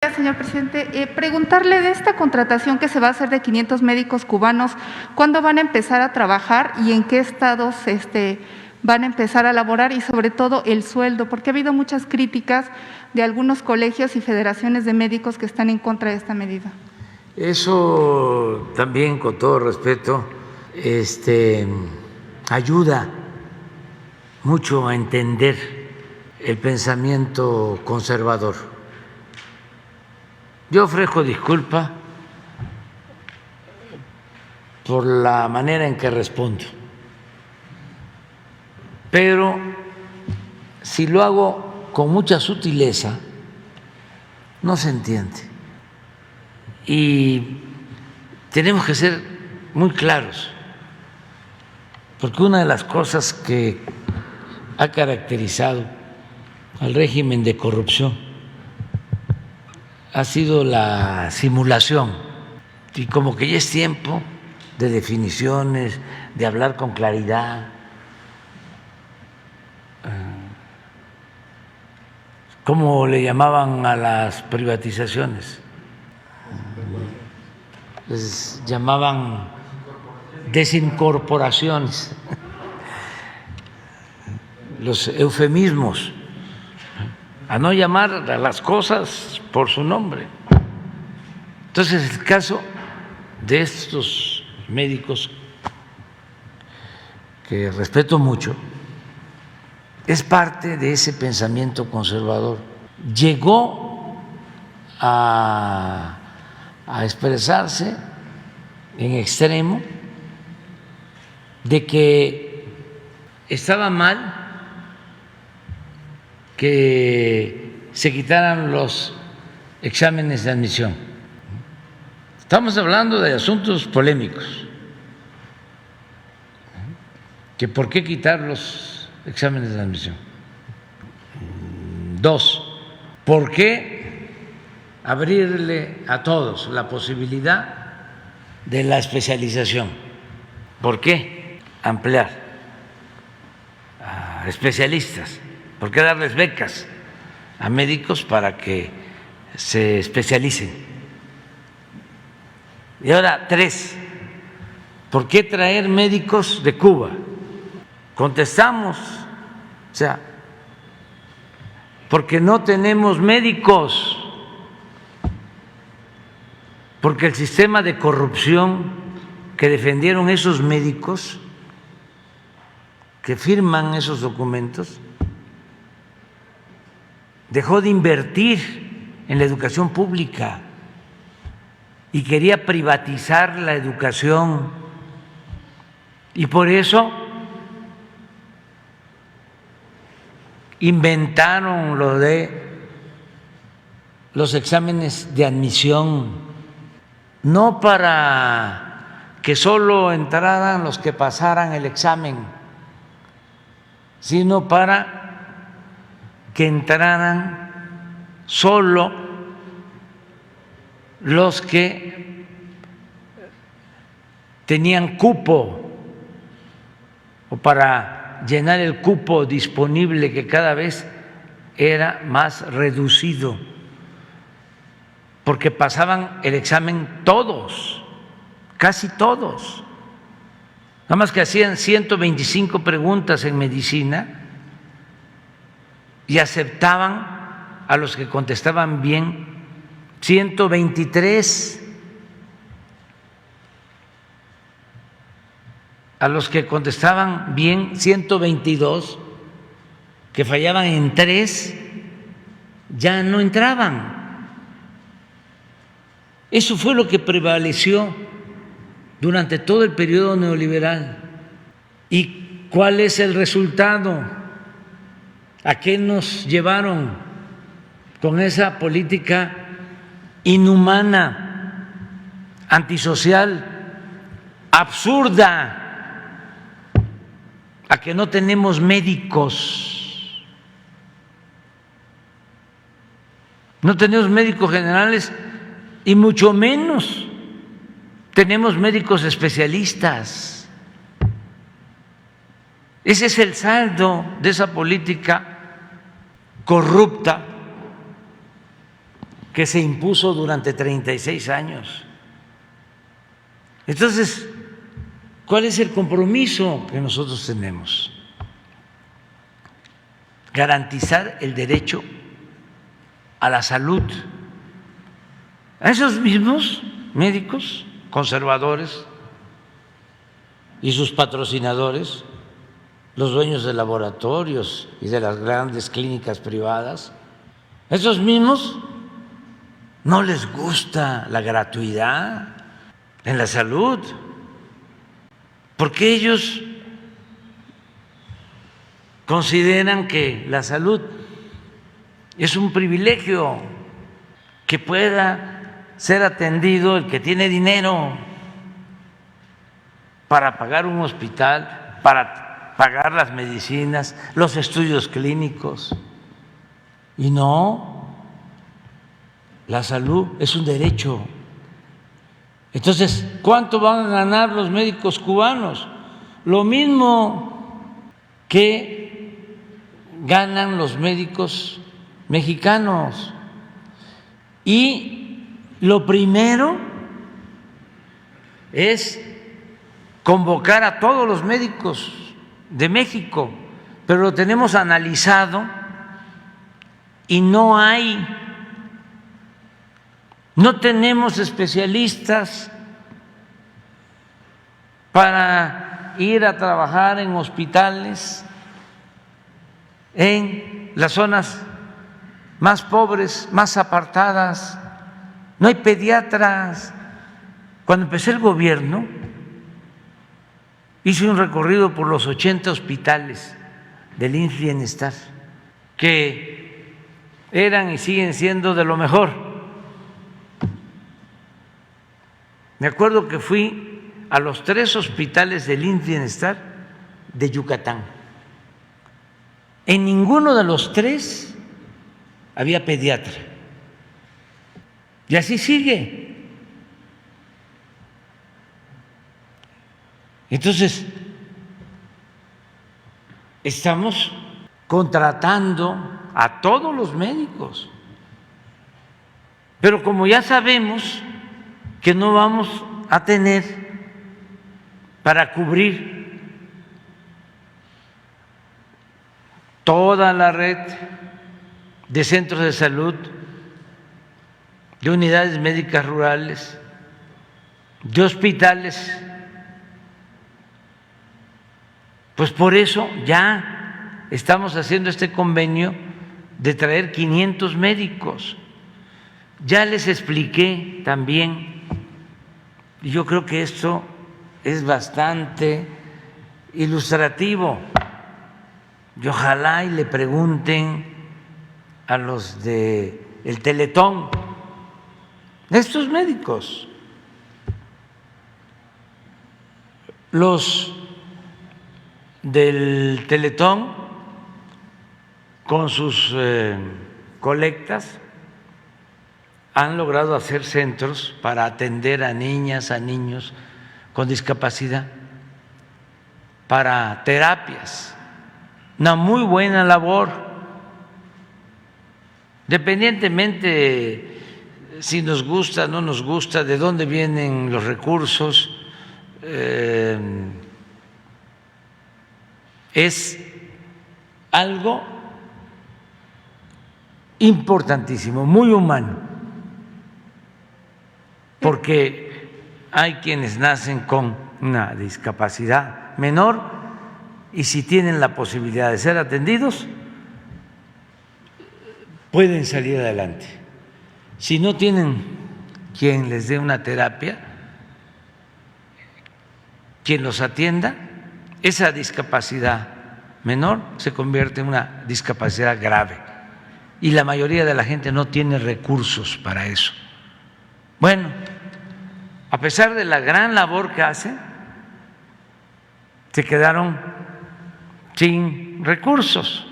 Señor presidente, preguntarle de esta contratación que se va a hacer de 500 médicos cubanos, ¿cuándo van a empezar a trabajar y en qué estados van a empezar a laborar? Y sobre todo el sueldo, porque ha habido muchas críticas de algunos colegios y federaciones de médicos que están en contra de esta medida. Eso también, con todo respeto, ayuda mucho a entender el pensamiento conservador. Yo ofrezco disculpa por la manera en que respondo, pero si lo hago con mucha sutileza, no se entiende. Y tenemos que ser muy claros, porque una de las cosas que ha caracterizado al régimen de corrupción ha sido la simulación, y como que ya es tiempo de definiciones, de hablar con claridad. ¿Cómo le llamaban a las privatizaciones? Les llamaban desincorporaciones, los eufemismos, a no llamar a las cosas por su nombre. Entonces, el caso de estos médicos, que respeto mucho, es parte de ese pensamiento conservador. Llegó a expresarse en extremo de que estaba mal que se quitaran los exámenes de admisión. Estamos hablando de asuntos polémicos. ¿Que por qué quitar los exámenes de admisión? Dos, ¿por qué abrirle a todos la posibilidad de la especialización? ¿Por qué ampliar a especialistas? ¿Por qué darles becas a médicos para que se especialicen? Y ahora, tres, ¿por qué traer médicos de Cuba? Contestamos, o sea, porque no tenemos médicos, porque el sistema de corrupción que defendieron esos médicos, que firman esos documentos, dejó de invertir en la educación pública y quería privatizar la educación. Y por eso inventaron lo de los exámenes de admisión, no para que solo entraran los que pasaran el examen, sino para que entraran solo los que tenían cupo, o para llenar el cupo disponible, que cada vez era más reducido, porque pasaban el examen todos, casi todos, nada más que hacían 125 preguntas en medicina y aceptaban a los que contestaban bien 123, a los que contestaban bien 122, que fallaban en 3, ya no entraban. Eso fue lo que prevaleció durante todo el periodo neoliberal. ¿Y cuál es el resultado? ¿A qué nos llevaron con esa política inhumana, antisocial, absurda? A que no tenemos médicos, no tenemos médicos generales y mucho menos tenemos médicos especialistas. Ese es el saldo de esa política corrupta que se impuso durante 36 años. Entonces, ¿cuál es el compromiso que nosotros tenemos? Garantizar el derecho a la salud. A esos mismos médicos conservadores y sus patrocinadores, los dueños de laboratorios y de las grandes clínicas privadas, esos mismos no les gusta la gratuidad en la salud, porque ellos consideran que la salud es un privilegio, que pueda ser atendido el que tiene dinero para pagar un hospital, para pagar las medicinas, los estudios clínicos. Y no, la salud es un derecho. Entonces, ¿cuánto van a ganar los médicos cubanos? Lo mismo que ganan los médicos mexicanos. Y lo primero es convocar a todos los médicos de México, pero lo tenemos analizado y no tenemos especialistas para ir a trabajar en hospitales en las zonas más pobres, más apartadas. No hay pediatras. Cuando empecé el gobierno, hice un recorrido por los 80 hospitales del IMSS Bienestar, que eran y siguen siendo de lo mejor. Me acuerdo que fui a los 3 hospitales del IMSS Bienestar de Yucatán. En ninguno de los 3 había pediatra. Y así sigue. Entonces, estamos contratando a todos los médicos, pero como ya sabemos que no vamos a tener para cubrir toda la red de centros de salud, de unidades médicas rurales, de hospitales, pues por eso ya estamos haciendo este convenio de traer 500 médicos. Ya les expliqué también, y yo creo que esto es bastante ilustrativo, y ojalá y le pregunten a los de el Teletón, estos médicos, los del Teletón con sus colectas han logrado hacer centros para atender a niñas, a niños con discapacidad, para terapias, una muy buena labor, independientemente si nos gusta, no nos gusta, de dónde vienen los recursos. Es algo importantísimo, muy humano, porque hay quienes nacen con una discapacidad menor y si tienen la posibilidad de ser atendidos, pueden salir adelante. Si no tienen quien les dé una terapia, quien los atienda, esa discapacidad menor se convierte en una discapacidad grave y la mayoría de la gente no tiene recursos para eso. Bueno, a pesar de la gran labor que hacen, se quedaron sin recursos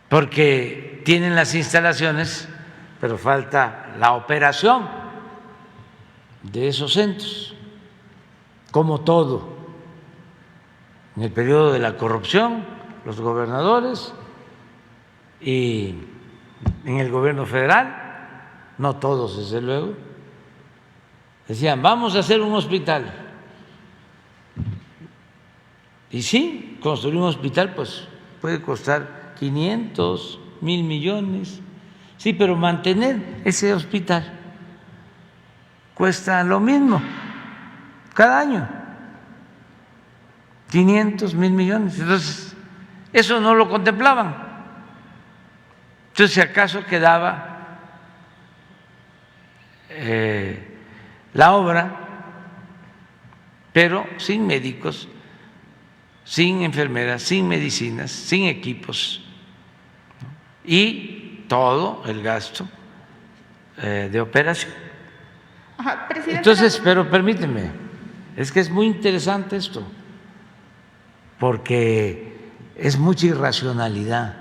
porque tienen las instalaciones, pero falta la operación de esos centros, como todo. En el periodo de la corrupción, los gobernadores y en el gobierno federal, no todos desde luego, decían, vamos a hacer un hospital. Y sí, construir un hospital pues puede costar 500, 1,000 millones, sí, pero mantener ese hospital cuesta lo mismo cada año, 500, 1,000 millones. Entonces, eso no lo contemplaban. Entonces, si acaso quedaba la obra, pero sin médicos, sin enfermeras, sin medicinas, sin equipos, y todo el gasto de operación. Ajá, presidente. Entonces, pero permíteme, es que es muy interesante esto, porque es mucha irracionalidad,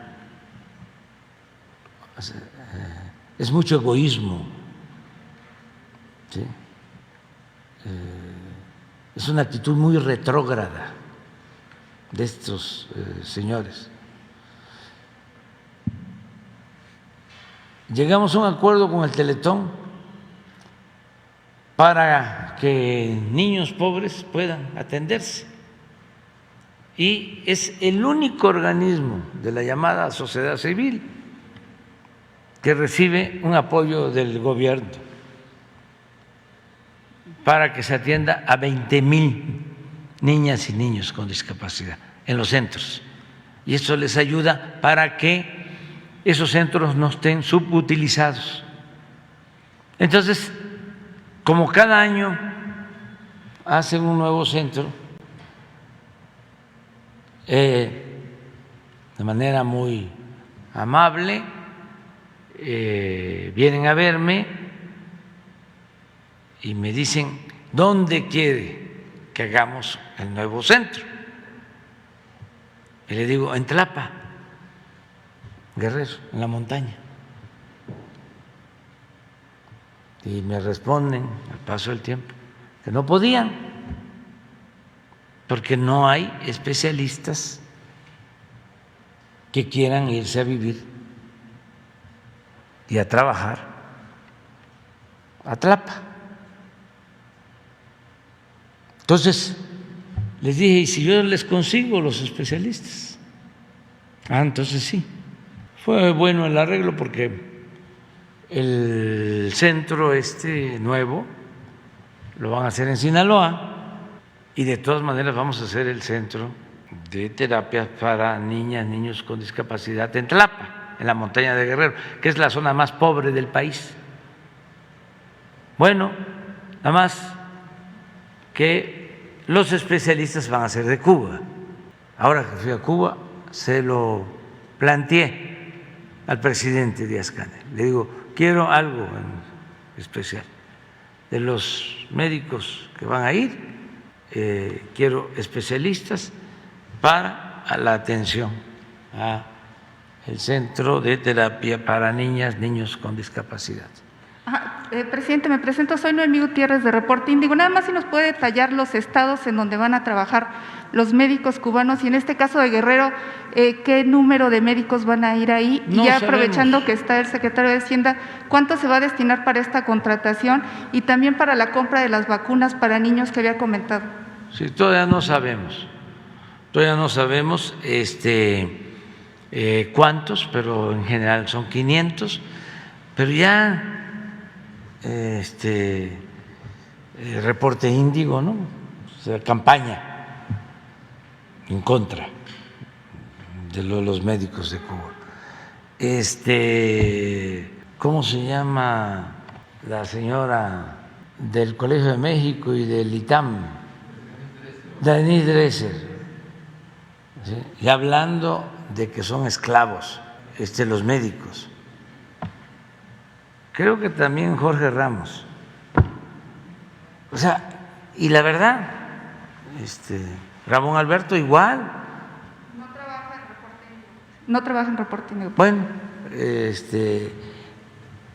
es mucho egoísmo, ¿sí? Es una actitud muy retrógrada de estos señores. Llegamos a un acuerdo con el Teletón para que niños pobres puedan atenderse, y es el único organismo de la llamada sociedad civil que recibe un apoyo del gobierno para que se atienda a 20,000 niñas y niños con discapacidad en los centros, y esto les ayuda para que esos centros no estén subutilizados. Entonces, como cada año hacen un nuevo centro, de manera muy amable, vienen a verme y me dicen dónde quiere que hagamos el nuevo centro. Y le digo, en Tlapa, Guerrero, en la montaña. Y me responden al paso del tiempo que no podían, porque no hay especialistas que quieran irse a vivir y a trabajar a Tlapa. Entonces les dije, ¿y si yo les consigo los especialistas? Entonces sí. Fue bueno el arreglo porque el centro nuevo lo van a hacer en Sinaloa, y de todas maneras vamos a hacer el centro de terapia para niñas, niños con discapacidad en Tlapa, en la montaña de Guerrero, que es la zona más pobre del país. Bueno, nada más que los especialistas van a ser de Cuba. Ahora que fui a Cuba, se lo planteé al presidente Díaz-Canel. Le digo, quiero algo en especial. De los médicos que van a ir, quiero especialistas para la atención al centro de terapia para niñas, niños con discapacidad. Presidente, me presento, soy Noemí Gutiérrez de Reporte Índigo. Nada más si nos puede detallar los estados en donde van a trabajar los médicos cubanos, y en este caso de Guerrero, ¿qué número de médicos van a ir ahí? No y ya sabemos. Aprovechando que está el secretario de Hacienda, ¿cuánto se va a destinar para esta contratación y también para la compra de las vacunas para niños que había comentado? Sí, todavía no sabemos cuántos, pero en general son 500, pero ya Reporte Índigo, ¿no? O sea, campaña en contra de los médicos de Cuba. ¿Cómo se llama la señora del Colegio de México y del ITAM? Denise Dresser, ¿sí? Y hablando de que son esclavos los médicos. Creo que también Jorge Ramos. O sea, y la verdad, Ramón Alberto igual. No trabaja en Reporte Índigo. Bueno,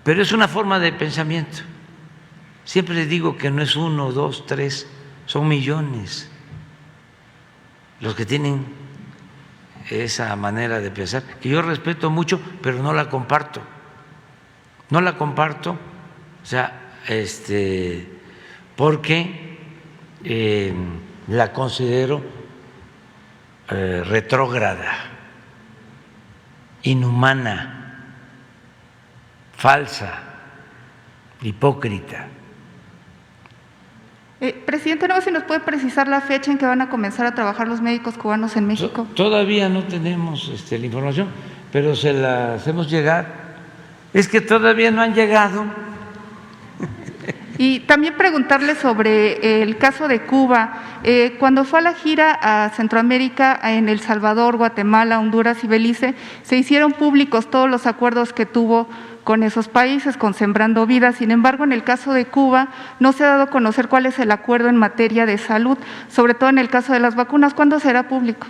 pero es una forma de pensamiento. Siempre les digo que no es 1, 2, 3, son millones los que tienen esa manera de pensar, que yo respeto mucho, pero no la comparto. No la comparto, o sea, porque la considero retrógrada, inhumana, falsa, hipócrita. Presidente, no sé si nos puede precisar la fecha en que van a comenzar a trabajar los médicos cubanos en México. Todavía no tenemos la información, pero se la hacemos llegar. Es que todavía no han llegado. Y también preguntarle sobre el caso de Cuba. Cuando fue a la gira a Centroamérica, en El Salvador, Guatemala, Honduras y Belice, se hicieron públicos todos los acuerdos que tuvo con esos países, con Sembrando Vida. Sin embargo, en el caso de Cuba, no se ha dado a conocer cuál es el acuerdo en materia de salud, sobre todo en el caso de las vacunas. ¿Cuándo será público?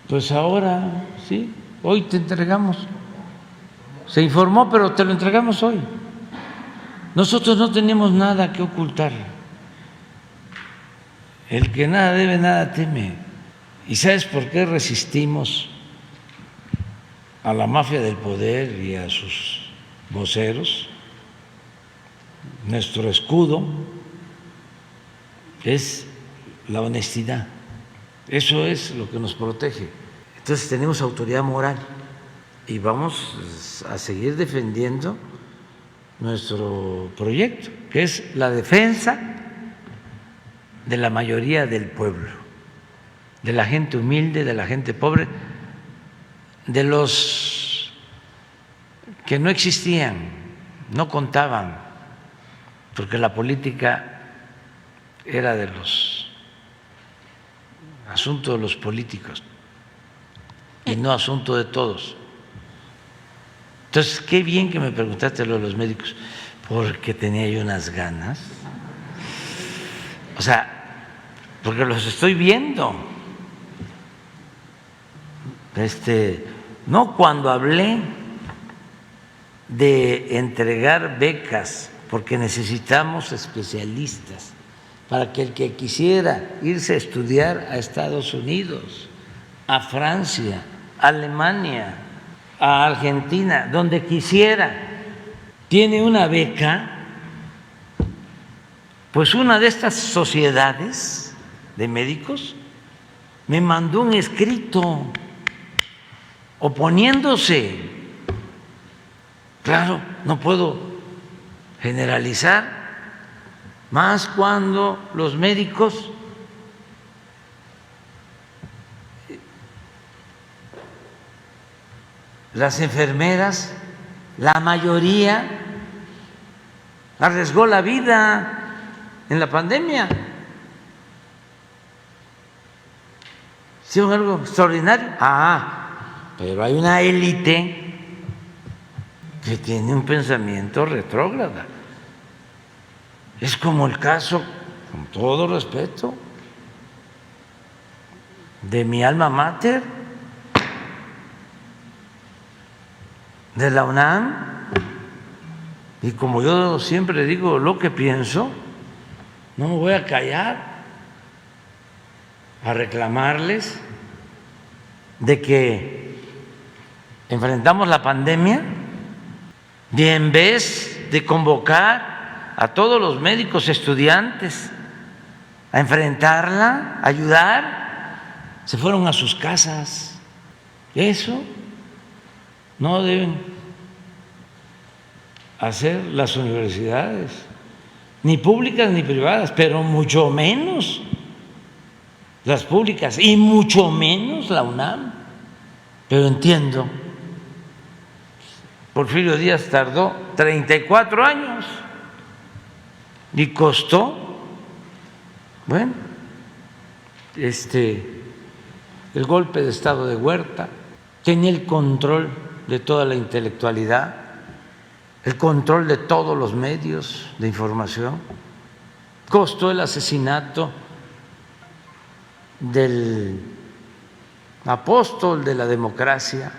Pues ahora, sí, hoy te entregamos. Se informó, pero te lo entregamos hoy. Nosotros no tenemos nada que ocultar. El que nada debe, nada teme. ¿Y sabes por qué resistimos a la mafia del poder y a sus voceros? Nuestro escudo es la honestidad. Eso es lo que nos protege. Entonces tenemos autoridad moral y vamos a seguir defendiendo nuestro proyecto, que es la defensa de la mayoría del pueblo, de la gente humilde, de la gente pobre, de los que no existían, no contaban, porque la política era de los asuntos de los políticos y no asunto de todos. Entonces, qué bien que me preguntaste lo de los médicos, porque tenía yo unas ganas. O sea, porque los estoy viendo. No cuando hablé de entregar becas, porque necesitamos especialistas para que el que quisiera irse a estudiar a Estados Unidos, a Francia, a Alemania, a Argentina, donde quisiera, tiene una beca, pues una de estas sociedades de médicos me mandó un escrito oponiéndose. Claro, no puedo generalizar, más cuando los médicos las enfermeras, la mayoría arriesgó la vida en la pandemia. ¿Hicieron algo extraordinario? Pero hay una élite que tiene un pensamiento retrógrada. Es como el caso, con todo respeto, de mi alma mater, de la UNAM, y como yo siempre digo lo que pienso, no me voy a callar a reclamarles de que enfrentamos la pandemia y en vez de convocar a todos los médicos estudiantes a enfrentarla, a ayudar, se fueron a sus casas. Eso no deben hacer las universidades, ni públicas ni privadas, pero mucho menos las públicas y mucho menos la UNAM. Pero entiendo, Porfirio Díaz tardó 34 años y costó, bueno, el golpe de Estado de Huerta, tenía el control de toda la intelectualidad, el control de todos los medios de información, costó el asesinato del apóstol de la democracia.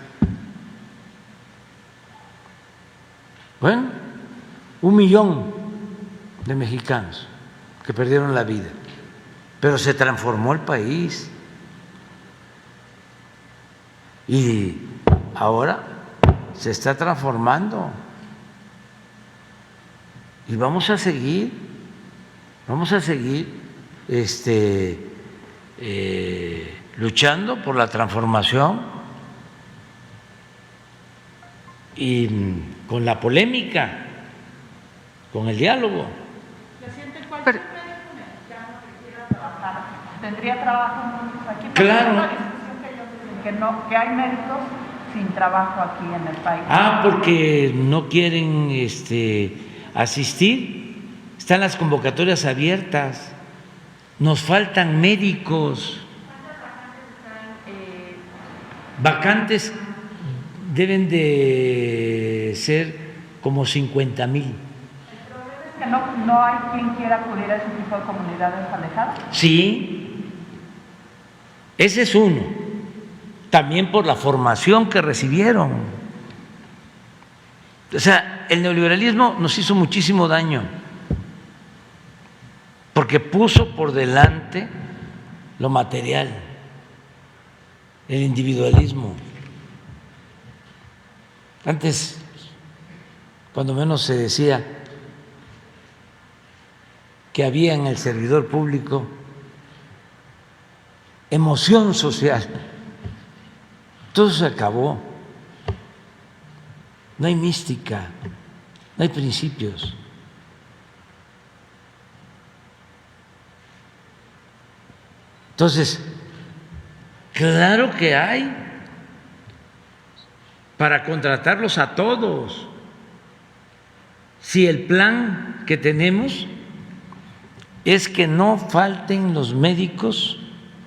Bueno, 1 millón de mexicanos que perdieron la vida, pero se transformó el país y ahora se está transformando y vamos a seguir luchando por la transformación y con la polémica, con el diálogo. ¿Tendría trabajo entonces aquí? Claro. Una discusión que ellos dicen que hay médicos sin trabajo aquí en el país. Porque no quieren asistir. Están las convocatorias abiertas. Nos faltan médicos. Vacantes deben de ser como 50,000. ¿El problema es que no hay quien quiera acudir a ese tipo de comunidades alejadas? Sí, ese es uno. También por la formación que recibieron. O sea, el neoliberalismo nos hizo muchísimo daño porque puso por delante lo material, el individualismo. Antes, cuando menos se decía que había en el servidor público emoción social. Todo se acabó. No hay mística, no hay principios. Entonces, claro que hay para contratarlos a todos. Si el plan que tenemos es que no falten los médicos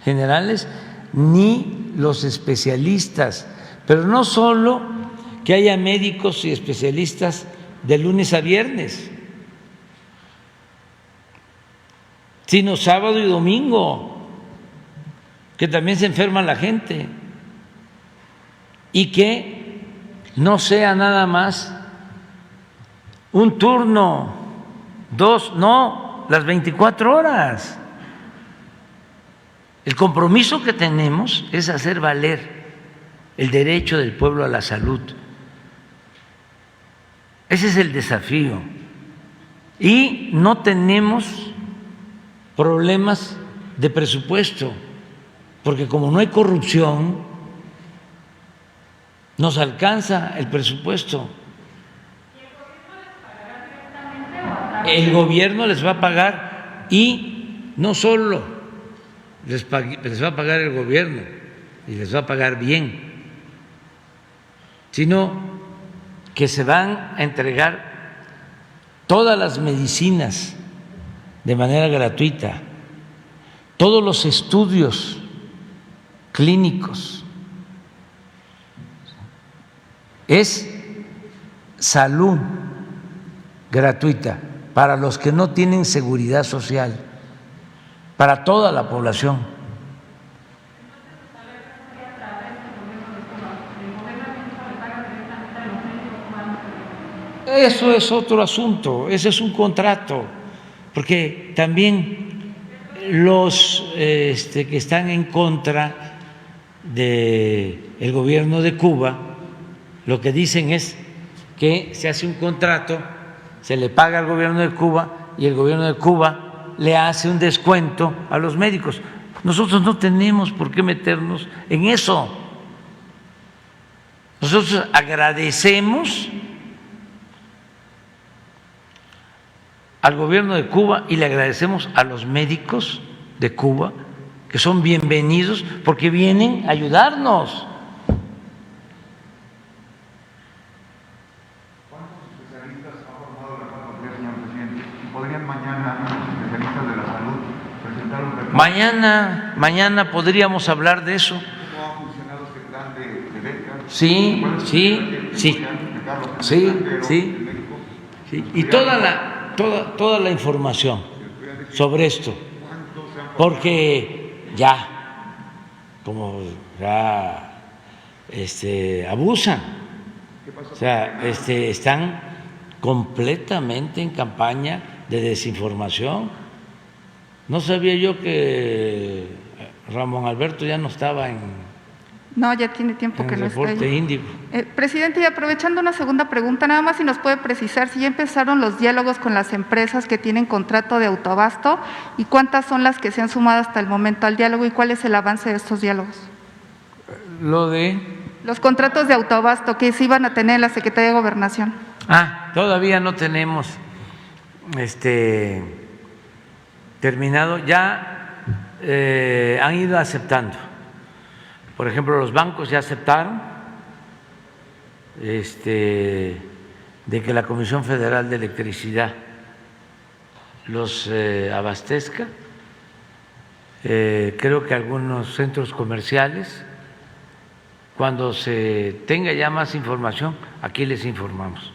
generales ni los especialistas, pero no solo que haya médicos y especialistas de lunes a viernes, sino sábado y domingo, que también se enferma la gente, y que no sea nada más un turno, dos, no, las 24 horas. El compromiso que tenemos es hacer valer el derecho del pueblo a la salud. Ese es el desafío. Y no tenemos problemas de presupuesto, porque como no hay corrupción, nos alcanza el presupuesto. El gobierno les va a pagar, y no solo les va a pagar el gobierno y les va a pagar bien, sino que se van a entregar todas las medicinas de manera gratuita, todos los estudios clínicos. Es salud gratuita para los que no tienen seguridad social, para toda la población. Eso es otro asunto, ese es un contrato, porque también los que están en contra del gobierno de Cuba, lo que dicen es que se hace un contrato, se le paga al gobierno de Cuba y el gobierno de Cuba le hace un descuento a los médicos. Nosotros no tenemos por qué meternos en eso. Nosotros agradecemos al gobierno de Cuba y le agradecemos a los médicos de Cuba, que son bienvenidos porque vienen a ayudarnos. ¿Cuántos especialistas ha formado la 4T, señor presidente? ¿Y podrían mañana los especialistas de la salud presentar un reporte? Mañana podríamos hablar de eso. ¿Cómo ha funcionado este plan de becas? Sí. Y toda la información sobre esto, porque como abusan, o sea, están completamente en campaña de desinformación. No sabía yo que Ramón Alberto ya no estaba No, ya tiene tiempo en que el no está reporte ahí. Índigo. Presidente, y aprovechando una segunda pregunta, nada más si nos puede precisar si ya empezaron los diálogos con las empresas que tienen contrato de autoabasto y cuántas son las que se han sumado hasta el momento al diálogo y cuál es el avance de estos diálogos. Lo de... Los contratos de autoabasto que se iban a tener en la Secretaría de Gobernación. Todavía no tenemos terminado, ya han ido aceptando. Por ejemplo, los bancos ya aceptaron de que la Comisión Federal de Electricidad los abastezca. Creo que algunos centros comerciales, cuando se tenga ya más información, aquí les informamos.